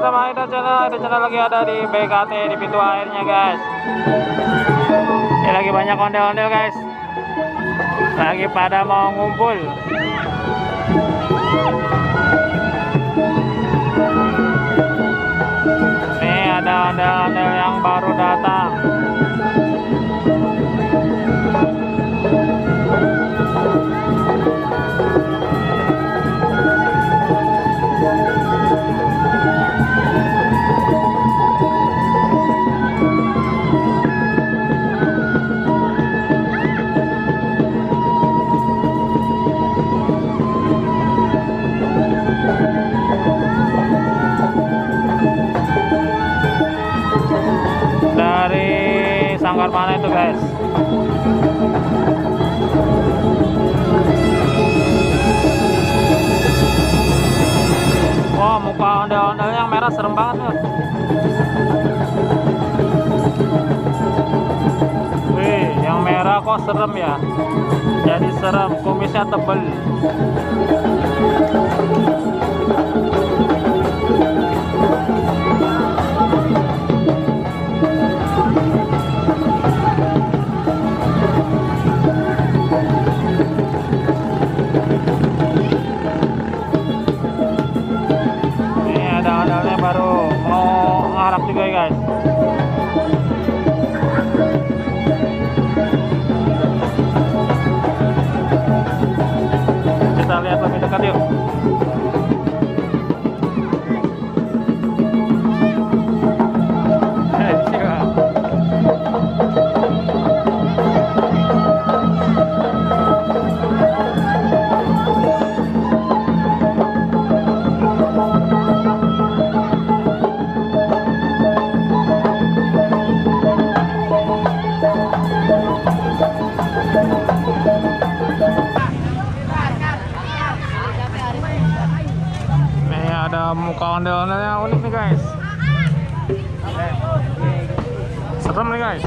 bersama Ida Channel. Ida Channel lagi ada di BKT di pintu airnya guys. Ini lagi banyak ondel-ondel guys. Lagi pada mau ngumpul. Ini ada ondel-ondel yang baru datang. Dari sanggar mana itu guys? Wah, muka ondel-ondel yang merah serem banget tuh. Wih, yang merah kok serem ya? Jadi serem, kumisnya tebel. Baru mau ngarap juga ya guys. Kita lihat lebih dekat yuk. Ada muka ondel-ondelnya unik nih guys. Serem nih guys.